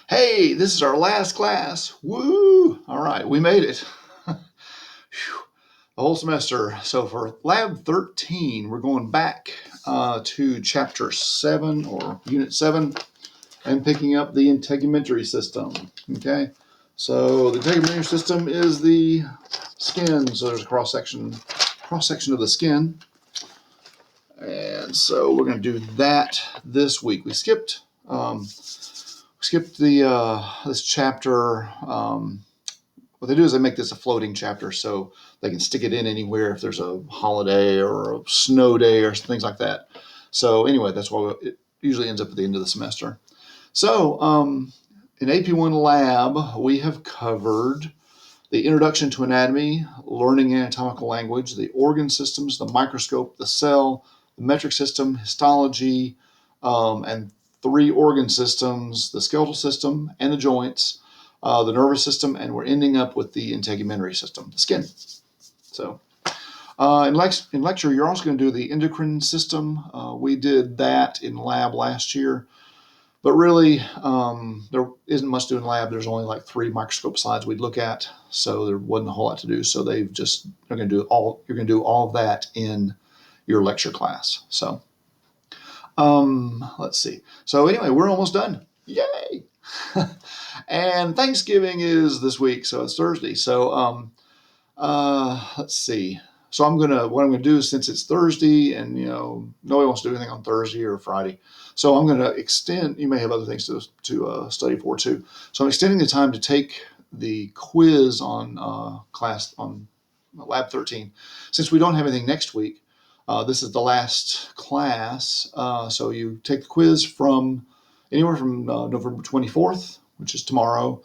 Hey, this is our last class. Woo! All right, we made it. Phew, the whole semester. So for Lab 13, we're going back to Chapter 7 or Unit 7 and picking up the integumentary system. Okay, so the integumentary system is the skin. So there's a cross section of the skin, and so we're going to do that this week. We skipped the this chapter. What they do is they make this a floating chapter so they can stick it in anywhere if there's a holiday or a snow day or things like that. So anyway, that's why it usually ends up at the end of the semester. So in AP1 lab, we have covered the introduction to anatomy, learning anatomical language, the organ systems, the microscope, the cell, the metric system, histology, and three organ systems, the skeletal system and the joints, the nervous system, and we're ending up with the integumentary system, the skin. So in lecture, you're also going to do the endocrine system. We did that in lab last year. But really, there isn't much to do in lab. There's only like 3 microscope slides we'd look at, so there wasn't a whole lot to do. So you're going to do all of that in your lecture class. So let's see. So anyway, we're almost done. Yay! And Thanksgiving is this week, so it's Thursday. So let's see. So what I'm gonna do is, since it's Thursday and nobody wants to do anything on Thursday or Friday, so I'm gonna extend. You may have other things to study for too. So I'm extending the time to take the quiz on class on Lab 13. Since we don't have anything next week, this is the last class. So you take the quiz from anywhere from November 24th, which is tomorrow,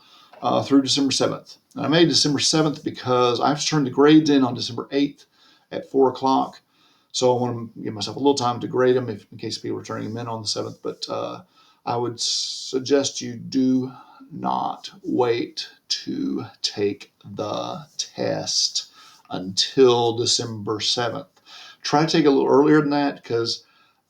through December 7th. And I made December 7th because I have to turn the grades in on December 8th at 4 o'clock. So I want to give myself a little time to grade them in case people are turning them in on the 7th. But I would suggest you do not wait to take the test until December 7th. Try to take it a little earlier than that because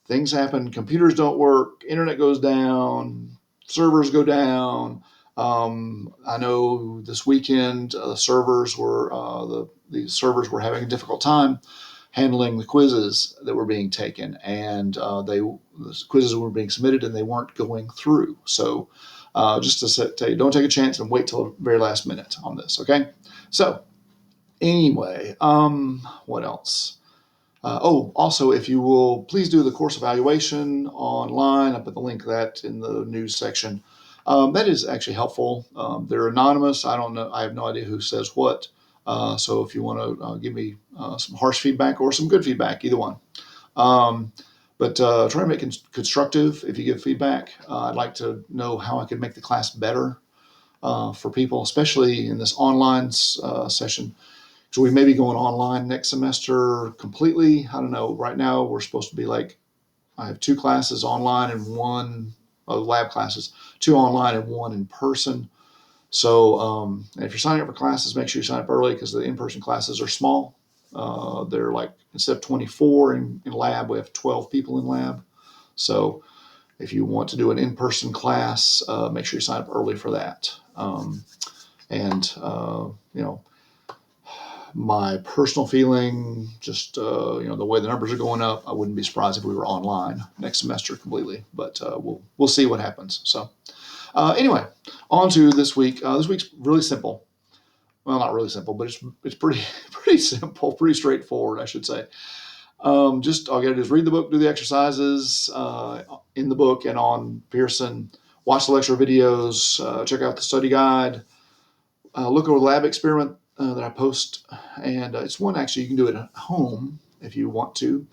things happen. Computers don't work. Internet goes down. Servers go down. I know this weekend the servers were having a difficult time handling the quizzes that were being taken, and the quizzes were being submitted and they weren't going through. So just to tell you, don't take a chance and wait till the very last minute on this. Okay. So anyway, what else? Also, if you will please do the course evaluation online, I put the link to that in the news section. That is actually helpful. They're anonymous. I don't know. I have no idea who says what. So if you want to give me some harsh feedback or some good feedback, either one. But try to make it constructive if you give feedback. I'd like to know how I can make the class better for people, especially in this online session. So we may be going online next semester completely. I don't know. Right now, we're supposed to be I have 2 classes online and 1 lab classes, 2 online and 1 in person. So if you're signing up for classes, make sure you sign up early because the in-person classes are small. They're instead of 24 in lab, we have 12 people in lab. So if you want to do an in-person class, make sure you sign up early for that. My personal feeling, just the way the numbers are going up, I wouldn't be surprised if we were online next semester completely. But we'll see what happens. So anyway, on to this week. This week's really simple. Well, not really simple, but it's pretty simple, pretty straightforward, I should say. Just all you gotta do is read the book, do the exercises in the book and on Pearson. Watch the lecture videos. Check out the study guide. Look over the lab experiment that I post, and it's one actually you can do it at home if you want to,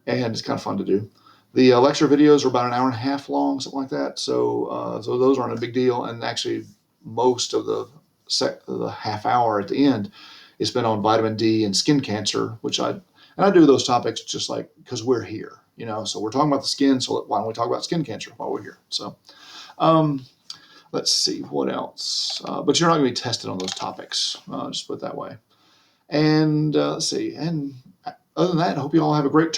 and it's kind of fun to do. The lecture videos are about an hour and a half long, something like that. So those aren't a big deal, and actually most of the half hour at the end is spent on vitamin D and skin cancer, I do those topics just because we're here, So we're talking about the skin, so why don't we talk about skin cancer while we're here? So. Let's see what else. But you're not going to be tested on those topics. Just put it that way. And let's see. And other than that, I hope you all have a great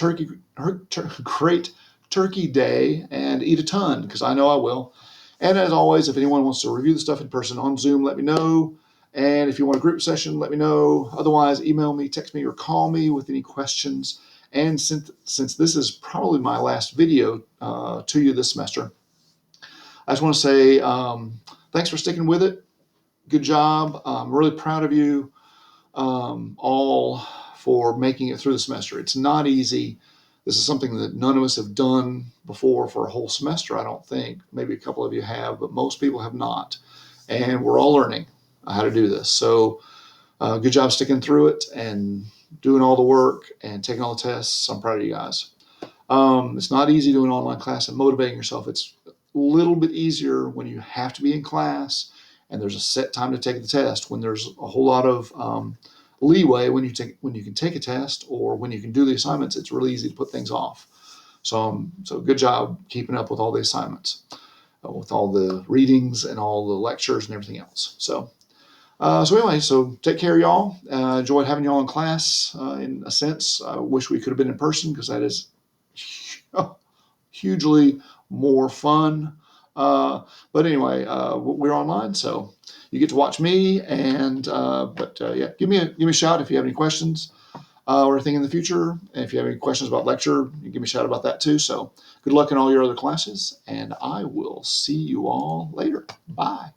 great turkey day and eat a ton because I know I will. And as always, if anyone wants to review the stuff in person on Zoom, let me know. And if you want a group session, let me know. Otherwise, email me, text me, or call me with any questions. And since this is probably my last video to you this semester, I just want to say thanks for sticking with it. Good job. I'm really proud of you all for making it through the semester. It's not easy. This is something that none of us have done before for a whole semester, I don't think. Maybe a couple of you have, but most people have not. And we're all learning how to do this. So good job sticking through it and doing all the work and taking all the tests. I'm proud of you guys. It's not easy doing an online class and motivating yourself. It's a little bit easier when you have to be in class and there's a set time to take the test. When there's a whole lot of leeway when you can take a test or when you can do the assignments, it's really easy to put things off. So good job keeping up with all the assignments, with all the readings and all the lectures and everything else. So anyway, so take care, y'all. Enjoyed having y'all in class. In a sense, I wish we could have been in person because that is hugely more fun. But anyway, we're online, so you get to watch me. And yeah, give me a shout if you have any questions or anything in the future. And if you have any questions about lecture, you give me a shout about that too. So good luck in all your other classes, and I will see you all later. Bye.